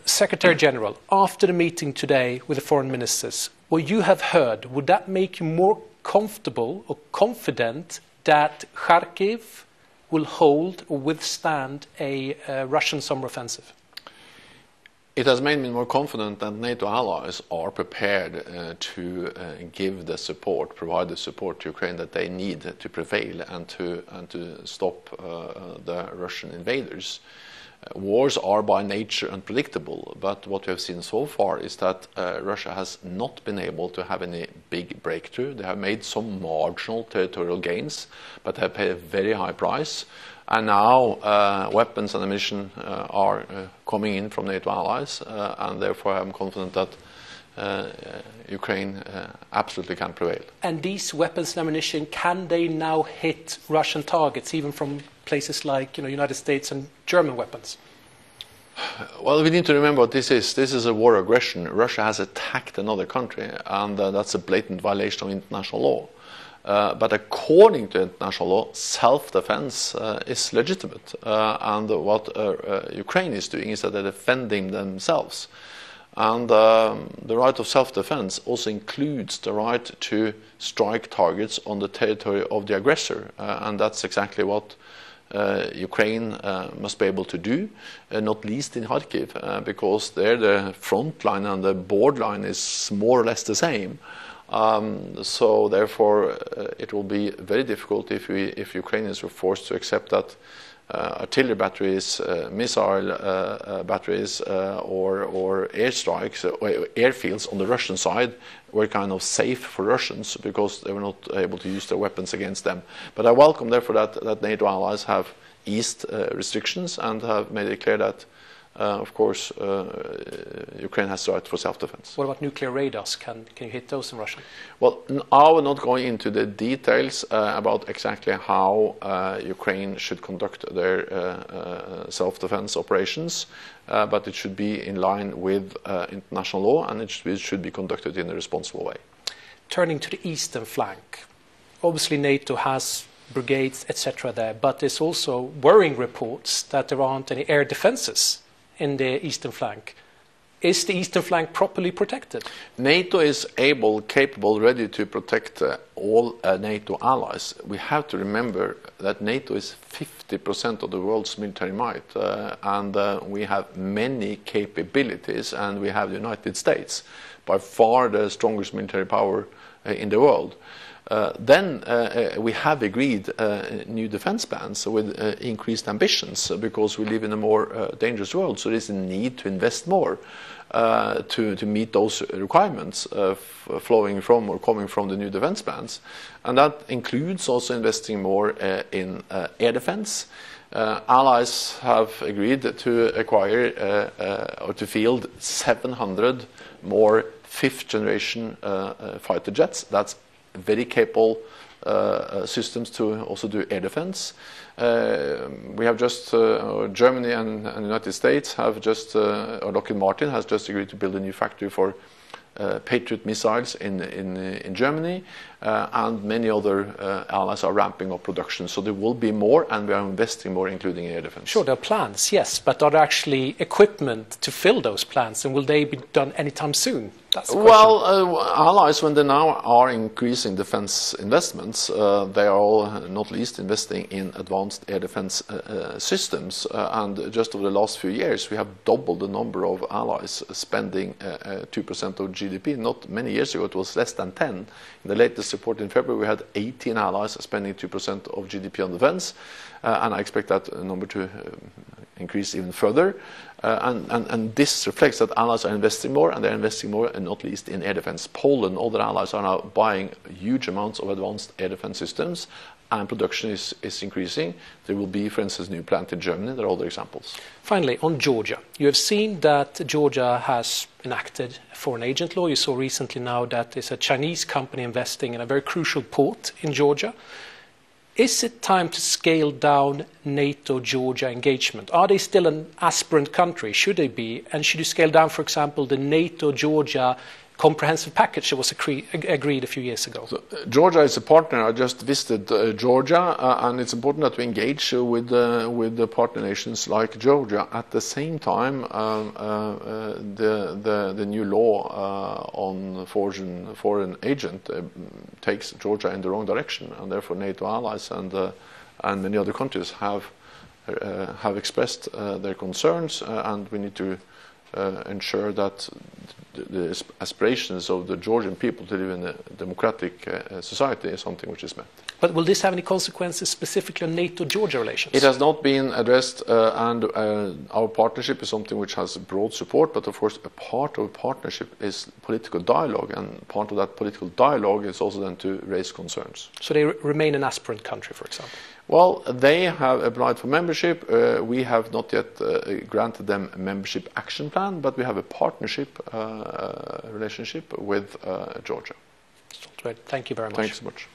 Secretary General, after the meeting today with the foreign ministers, what you have heard, would that make you more comfortable or confident that Kharkiv will hold or withstand a Russian summer offensive? It has made me more confident that NATO allies are prepared to give the support, provide the support to Ukraine that they need to prevail and to stop the Russian invaders. Wars are by nature unpredictable, but what we have seen so far is that Russia has not been able to have any big breakthrough. They have made some marginal territorial gains, but they have paid a very high price. And now weapons and ammunition are coming in from NATO allies, and therefore I'm confident that Ukraine absolutely can prevail. And these weapons and ammunition, can they now hit Russian targets, even from places like United States and German weapons? Well, we need to remember what this is. This is a war of aggression. Russia has attacked another country, and that's a blatant violation of international law. But according to international law, self-defense is legitimate. And what Ukraine is doing is that they're defending themselves. And the right of self-defense also includes the right to strike targets on the territory of the aggressor. And that's exactly what Ukraine must be able to do, not least in Kharkiv, because there the front line and the borderline is more or less the same. So therefore it will be very difficult if Ukrainians were forced to accept that artillery batteries, missile batteries or airstrikes or airfields on the Russian side were kind of safe for Russians because they were not able to use their weapons against them. But I welcome therefore that NATO allies have eased restrictions and have made it clear that of course, Ukraine has the right for self-defense. What about nuclear radars? Can you hit those in Russia? Well, I will not go into the details about exactly how Ukraine should conduct their self-defense operations, but it should be in line with international law, and it should be conducted in a responsible way. Turning to the eastern flank, obviously NATO has brigades, etc. there, but there's also worrying reports that there aren't any air defenses in the eastern flank. Is the eastern flank properly protected? NATO is able, capable, ready to protect all NATO allies. We have to remember that NATO is 50% of the world's military might, and we have many capabilities, and we have the United States, by far the strongest military power in the world. Then we have agreed new defense plans with increased ambitions because we live in a more dangerous world. So there is a need to invest more to meet those requirements flowing from or coming from the new defense plans. And that includes also investing more in air defense. Allies have agreed to acquire or to field 700 more fifth-generation fighter jets. That's very capable systems to also do air defense. We have just, Germany and the United States have just, or Lockheed Martin has just agreed to build a new factory for Patriot missiles in Germany, and many other allies are ramping up production. So there will be more, and we are investing more, including air defense. Sure, there are plans, yes, but are there actually equipment to fill those plans, and will they be done anytime soon? That's the question. Well, allies, when they now are increasing defense investments, they are all, not least, investing in advanced air defense systems. And just over the last few years, we have doubled the number of allies spending 2% of GDP. Not many years ago, it was less than 10. In the latest report in February, we had 18 allies spending 2% of GDP on defense. And I expect that number to increase even further. And this reflects that allies are investing more, and they're investing more, and not least in air defense. Poland and other allies are now buying huge amounts of advanced air defense systems, and production is increasing. There will be, for instance, a new plant in Germany. There are other examples. Finally, on Georgia. You have seen that Georgia has enacted a foreign agent law. You saw recently now that there's a Chinese company investing in a very crucial port in Georgia. Is it time to scale down NATO-Georgia engagement? Are they still an aspirant country? Should they be? And should you scale down, for example, the NATO-Georgia comprehensive package that was agreed a few years ago. So, Georgia is a partner. I just visited Georgia, and it's important that we engage with the partner nations like Georgia. At the same time, the new law on foreign agent takes Georgia in the wrong direction, and therefore NATO allies and many other countries have expressed their concerns, and we need to ensure that the aspirations of the Georgian people to live in a democratic society is something which is met. But will this have any consequences specifically on NATO-Georgia relations? It has not been addressed, and our partnership is something which has broad support, but of course a part of a partnership is political dialogue, and part of that political dialogue is also then to raise concerns. So they remain an aspirant country, for example? Well, they have applied for membership. We have not yet granted them a membership action plan, but we have a partnership relationship with Georgia. Thank you very much. Thanks so much.